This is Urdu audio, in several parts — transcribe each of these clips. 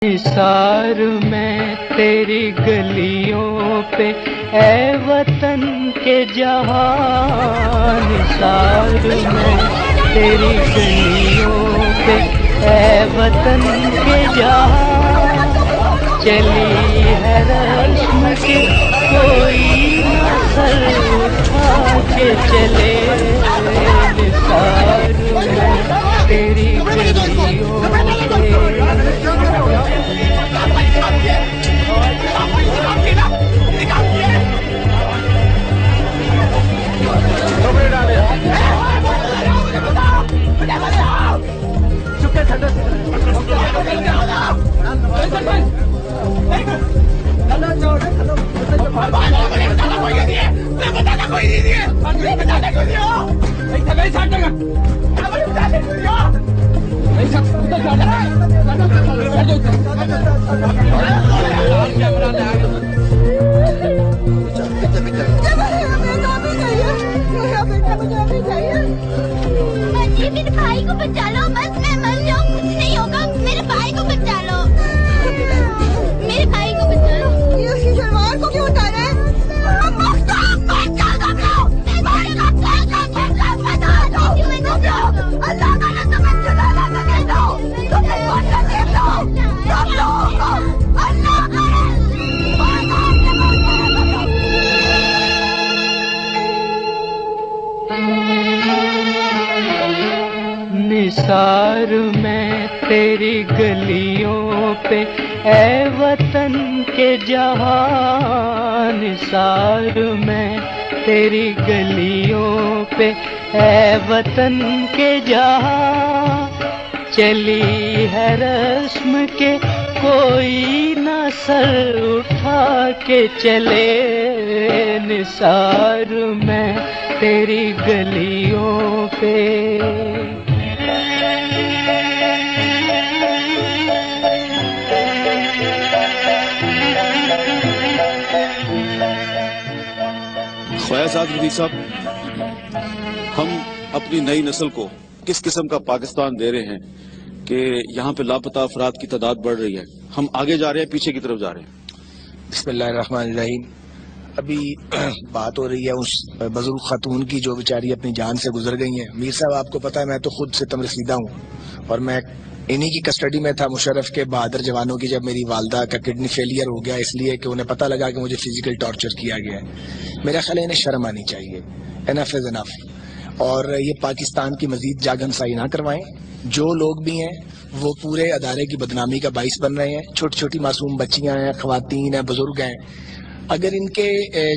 نثار میں تیری گلیوں پہ اے وطن کے جہاں، نثار میں تیری گلیوں پہ اے وطن کے جہاں، چلی ہے رسم کے کوئی نہ سر اٹھا کے چلے، نثار میں تیری گلیوں پہ۔ میرے بھائی کو بچا لو، بس میں مر جاؤں کچھ نہیں ہوگا، میرے بھائی کو بچا لو، میرے بھائی کو بچا لو۔ یہ اس کی شلوار کو کیوں اتارا ہے؟ نثار میں تیری گلیوں پہ اے وطن کے جہاں، نثار میں تیری گلیوں پہ اے وطن کے جہاں، چلی ہے رسم کے کوئی نہ سر اٹھا کے چلے، نثار میں تیری گلیوں پہ۔ فیاض رفیق صاحب، ہم اپنی نئی نسل کو کس قسم کا پاکستان دے رہے ہیں کہ یہاں پہ لاپتہ افراد کی تعداد بڑھ رہی ہے، ہم آگے جا رہے ہیں پیچھے کی طرف جا رہے ہیں؟ بسم اللہ الرحمن الرحیم۔ ابھی بات ہو رہی ہے اس بزرگ خاتون کی جو بیچاری اپنی جان سے گزر گئی ہیں۔ میر صاحب، آپ کو پتہ ہے میں تو خود ستم رسیدہ ہوں، اور میں انہی کی کسٹڈی میں تھا مشرف کے بہادر جوانوں کی، جب میری والدہ کا کڈنی فیلئر ہو گیا اس لیے کہ انہیں پتہ لگا کہ مجھے فزیکل ٹارچر کیا گیا ہے۔ میرا خیال ہے انہیں شرم آنی چاہیے، انف از انف، اور یہ پاکستان کی مزید جاگ ہنسائی نہ کروائیں۔ جو لوگ بھی ہیں وہ پورے ادارے کی بدنامی کا باعث بن رہے ہیں، چھوٹی چھوٹی معصوم بچیاں ہیں، خواتین ہیں، بزرگ ہیں۔ اگر ان کے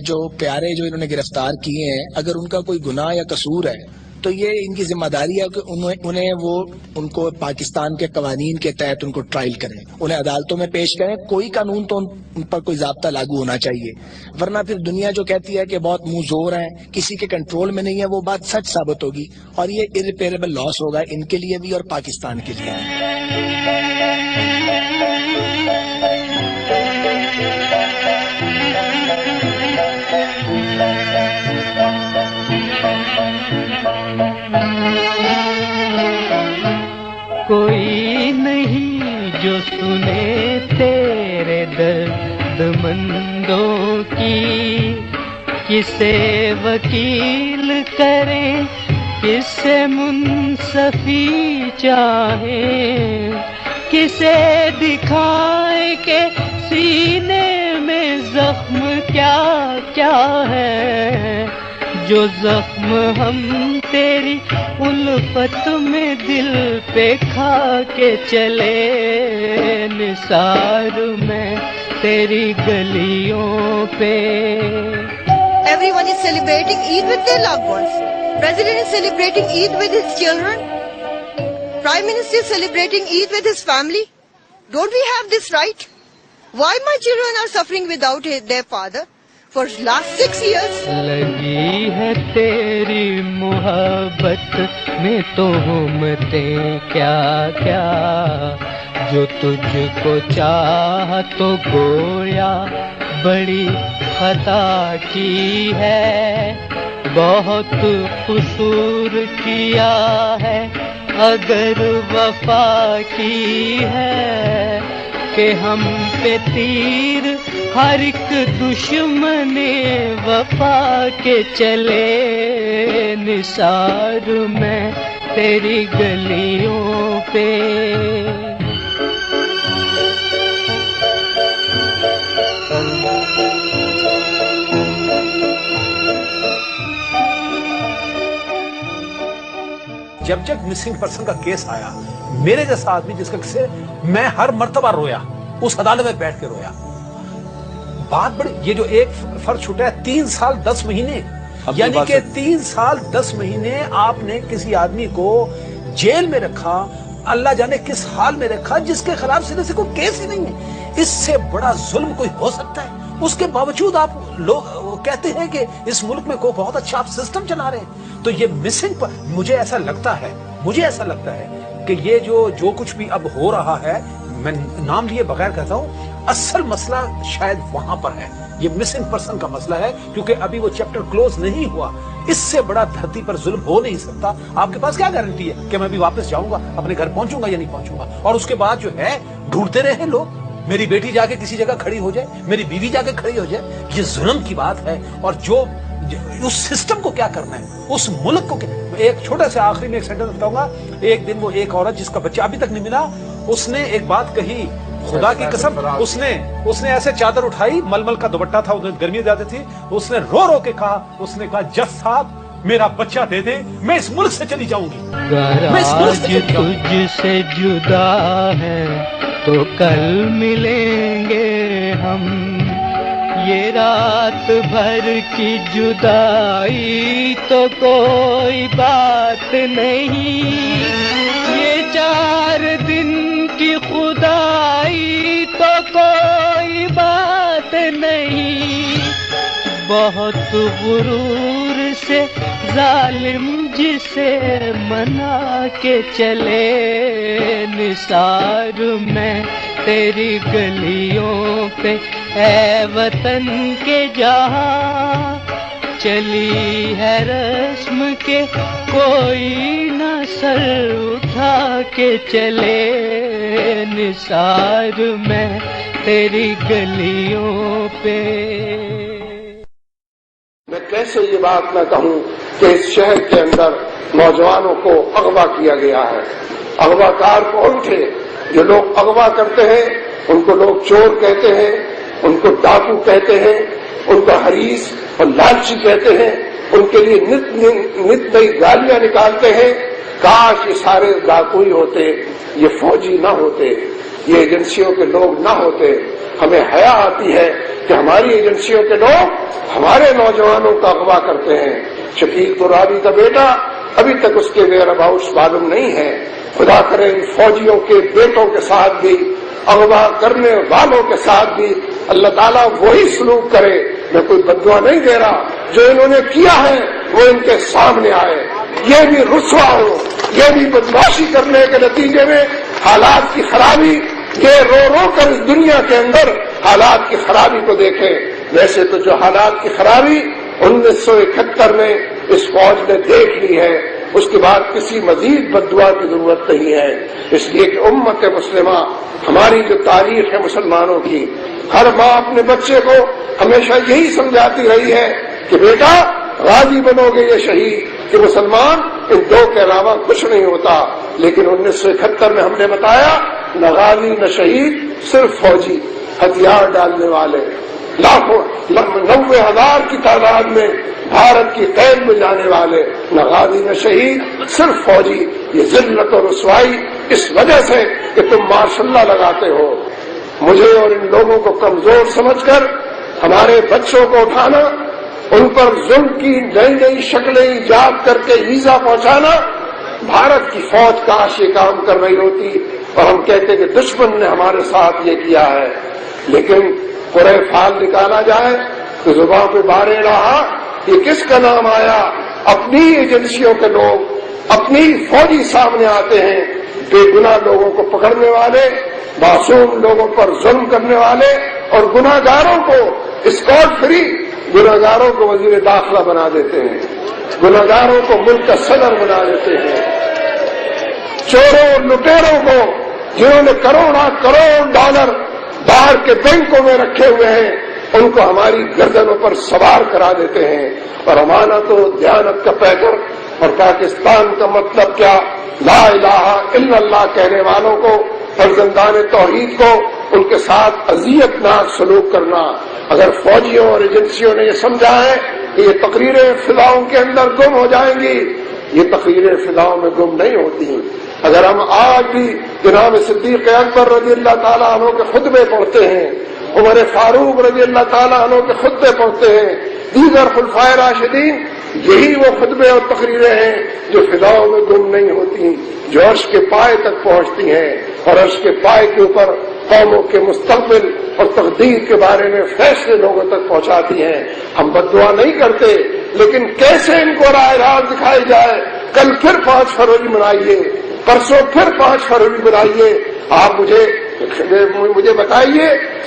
جو پیارے جو انہوں نے گرفتار کیے ہیں، اگر ان کا کوئی گناہ یا قصور ہے تو یہ ان کی ذمہ داری ہے کہ ان کو پاکستان کے قوانین کے تحت ان کو ٹرائل کریں، انہیں عدالتوں میں پیش کریں، کوئی قانون تو ان پر کوئی ضابطہ لاگو ہونا چاہیے، ورنہ پھر دنیا جو کہتی ہے کہ بہت منہ زور ہیں، کسی کے کنٹرول میں نہیں ہے، وہ بات سچ ثابت ہوگی، اور یہ irreparable لاس ہوگا ان کے لیے بھی اور پاکستان کے لیے بھی۔ کوئی نہیں جو سنے تیرے درد مندوں کی، کسے وکیل کریں، کسے منصفی چاہیں، کسے دکھائیں کہ سینے میں زخم کیا کیا ہے، جو زخم ہم تیری الفت میں دل پہ کھا کے چلے، نثار میں تیری گلیوں پہ۔ Everyone is celebrating Eid with their loved ones. President is celebrating Eid with his children. Prime Minister is celebrating Eid with his family. Don't we have this right? Why my children are suffering without their father? For last 6 years. لگی ہے تیری محبت میں تہمتیں کیا کیا، جو تجھ کو چاہ تو گویا بڑی خطا کی ہے، بہت قصور کیا ہے اگر وفا کی ہے، کہ ہم پہ تیر ہر ایک دشمن وفا کے چلے، نثار میں تیری گلیوں پہ۔ جب مسنگ پرسن کا کیس آیا، میرے جیسا آدمی جس کا کسے، میں ہر مرتبہ رویا، اس عدالت میں بیٹھ کے رویا۔ بات بڑی، یہ جو ایک فرض چھوٹا ہے 3 سال 10 مہینے، یعنی کہ 3 سال 10 مہینے آپ نے کسی آدمی کو جیل میں رکھا، اللہ جانے کس حال میں رکھا، جس کے خلاف سیدھے سے کوئی کیس ہی نہیں ہے۔ اس سے بڑا ظلم کوئی ہو سکتا ہے؟ اس کے باوجود آپ لوگ کہتے ہیں کہ اس ملک میں کوئی بہت اچھا آپ سسٹم چلا رہے ہیں۔ تو یہ مسنگ پر مجھے ایسا لگتا ہے کہ یہ جو کچھ بھی اب ہو رہا ہے، میں نام لیے بغیر کہتا ہوں، اصل مسئلہ شاید وہاں پر ہے، یہ مسنگ پرسن کا مسئلہ ہے، کیونکہ ابھی وہ چیپٹر کلوز نہیں ہوا۔ اس سے بڑا دھرتی پر ظلم ہو نہیں سکتا۔ آپ کے پاس کیا گارنٹی ہے کہ میں بھی واپس جاؤں گا، اپنے گھر پہنچوں گا یا نہیں پہنچوں گا؟ اور اس کے بعد جو ہے ڈھونڈتے رہے لوگ، میری بیٹی جا کے کسی جگہ کھڑی ہو جائے، میری بیوی جا کے کھڑی ہو جائے، یہ ظلم کی بات ہے۔ اور جو اس سسٹم کو کیا کرنا ہے، اس ملک کو کیا۔ ایک چھوٹا سے آخری میں ایک سینٹنس بتاؤں گا۔ ایک دن وہ ایک عورت جس کا بچہ ابھی تک نہیں ملا، اس نے ایک بات کہی، خدا کی قسم، اس نے ایسے چادر اٹھائی، ململ کا دوپٹہ تھا، گرمی زیادہ تھی، اس نے رو رو کے کہا، اس نے کہا جج صاحب میرا بچہ دے دیں، میں اس ملک سے چلی جاؤں گی۔ اگر آج تجھ سے جدا ہے تو کل ملیں گے ہم، یہ رات بھر کی جدائی تو کوئی بات نہیں، یہ 4 دن کی خدائی تو کوئی بات نہیں، بہت غرور سے ظالم جسے منا کے چلے، نثار میں تیری گلیوں پہ، اے وطن کے جہاں چلی ہے رسم کے، کوئی نہ سر اٹھا کے چلے، نثار میں تیری گلیوں پہ۔ میں کیسے یہ بات نہ کہوں کہ اس شہر کے اندر نوجوانوں کو اغوا کیا گیا ہے۔ اغوا کار کون تھے؟ جو لوگ اغوا کرتے ہیں ان کو لوگ چور کہتے ہیں، ان کو ڈاکو کہتے ہیں، ان کو حریص اور لالچی کہتے ہیں، ان کے لیے نت نئی گالیاں نکالتے ہیں۔ کاش یہ سارے ڈاکو ہی ہوتے، یہ فوجی نہ ہوتے، یہ ایجنسیوں کے لوگ نہ ہوتے۔ ہمیں حیا آتی ہے کہ ہماری ایجنسیوں کے لوگ ہمارے نوجوانوں کا اغوا کرتے ہیں۔ شکیل ترابی کا بیٹا ابھی تک اس کے ویئر اباؤٹس معلوم نہیں ہے۔ خدا کرے ان فوجیوں کے بیٹوں کے ساتھ بھی، اغوا کرنے والوں کے ساتھ بھی اللہ تعالیٰ وہی سلوک کرے۔ میں کوئی بددعا نہیں دے رہا، جو انہوں نے کیا ہے وہ ان کے سامنے آئے، یہ بھی رسوا ہو، یہ بھی بدمعاشی کرنے کے نتیجے میں حالات کی خرابی، یہ رو رو کر اس دنیا کے اندر حالات کی خرابی کو دیکھیں۔ ویسے تو جو حالات کی خرابی 1971 میں اس فوج نے دیکھ لی ہے، اس کے بعد کسی مزید بددعا کی ضرورت نہیں ہے۔ اس لیے کہ امت مسلمہ، ہماری جو تاریخ ہے مسلمانوں کی، ہر ماں اپنے بچے کو ہمیشہ یہی سمجھاتی رہی ہے کہ بیٹا غازی بنو گے یا شہید، کہ مسلمان ان 2 کے علاوہ کچھ نہیں ہوتا۔ لیکن 1971 میں ہم نے بتایا نہ غازی نہ شہید، صرف فوجی، ہتھیار ڈالنے والے، لاکھوں 90,000 کی تعداد میں بھارت کی قید میں جانے والے، نہ غازی نہ شہید، صرف فوجی۔ یہ ذلت اور رسوائی اس وجہ سے کہ تم ماشاء اللہ لگاتے ہو۔ مجھے اور ان لوگوں کو کمزور سمجھ کر ہمارے بچوں کو اٹھانا، ان پر ظلم کی نئی نئی شکلیں ایجاد کر کے ایذا پہنچانا، بھارت کی فوج کاش یہ کام کر رہی ہوتی اور ہم کہتے کہ دشمن نے ہمارے ساتھ یہ کیا ہے۔ لیکن قرے فال نکالا جائے تو زبان پہ بارے رہا، یہ کس کا نام آیا؟ اپنی ایجنسیوں کے لوگ، اپنی فوجی سامنے آتے ہیں، بے گناہ لوگوں کو پکڑنے والے، معصوم لوگوں پر ظلم کرنے والے، اور گناہ گاروں کو اسکاٹ فری، گناہ گاروں کو وزیر داخلہ بنا دیتے ہیں، گناہ گاروں کو ملک کا صدر بنا دیتے ہیں، چوروں اور لٹیروں کو جنہوں نے کروڑ ڈالر باہر کے بینکوں میں رکھے ہوئے ہیں، ان کو ہماری گردنوں پر سوار کرا دیتے ہیں، اور امانت و دیانت کا پیکر اور پاکستان کا مطلب کیا، لا الہ الا اللہ کہنے والوں کو، فرزندان توحید کو، ان کے ساتھ اذیت ناک سلوک کرنا۔ اگر فوجیوں اور ایجنسیوں نے یہ سمجھا ہے کہ یہ تقریریں فضاؤں کے اندر گم ہو جائیں گی، یہ تقریریں فضاؤں میں گم نہیں ہوتی۔ اگر ہم آج بھی جناب صدیق اکبر رضی اللہ تعالیٰ عنہ کے خطبے پڑھتے ہیں، عمر فاروق رضی اللہ تعالیٰ عنہ کے خطبے پڑھتے ہیں، دیگر خلفائے راشدین، یہی وہ خطبے اور تقریریں ہیں جو فضاؤں میں گم نہیں ہوتی، جو عرش کے پائے تک پہنچتی ہیں، اور عرش کے پائے کے اوپر قوموں کے مستقبل اور تقدیر کے بارے میں فیصلے لوگوں تک پہنچاتی ہیں۔ ہم بد دعا نہیں کرتے، لیکن کیسے ان کو راہ راست دکھائی جائے۔ کل پھر 5 فروری منائیے، پرسوں پھر 5 فروری منائیے، آپ مجھے بتائیے،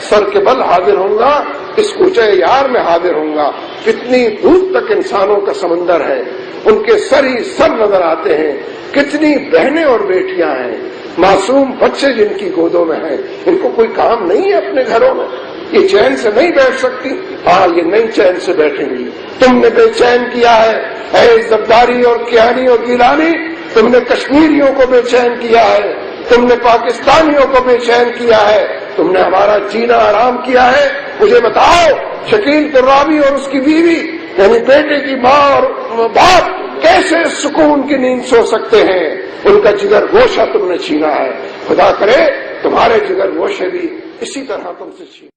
سر کے بل حاضر ہوں گا، اس کوچے یار میں حاضر ہوں گا۔ کتنی دور تک انسانوں کا سمندر ہے، ان کے سر ہی سر نظر آتے ہیں۔ کتنی بہنیں اور بیٹیاں ہیں، معصوم بچے جن کی گودوں میں ہیں، ان کو کوئی کام نہیں ہے اپنے گھروں میں، یہ چین سے نہیں بیٹھ سکتی۔ ہاں، یہ نہیں چین سے بیٹھیں گی۔ تم نے بے چین کیا ہے، اے زرداری اور کیانی اور گیلانی، تم نے کشمیریوں کو بے چین کیا ہے، تم نے پاکستانیوں کو بے چین کیا ہے، تم نے ہمارا جینا حرام کیا ہے۔ مجھے بتاؤ، شکیل ترابی اور اس کی بیوی یعنی بیٹے کی ماں اور باپ کیسے سکون کی نیند سو سکتے ہیں؟ ان کا جگر گوشہ تم نے چھینا ہے۔ خدا کرے تمہارے جگر گوشے بھی اسی طرح تم سے چھین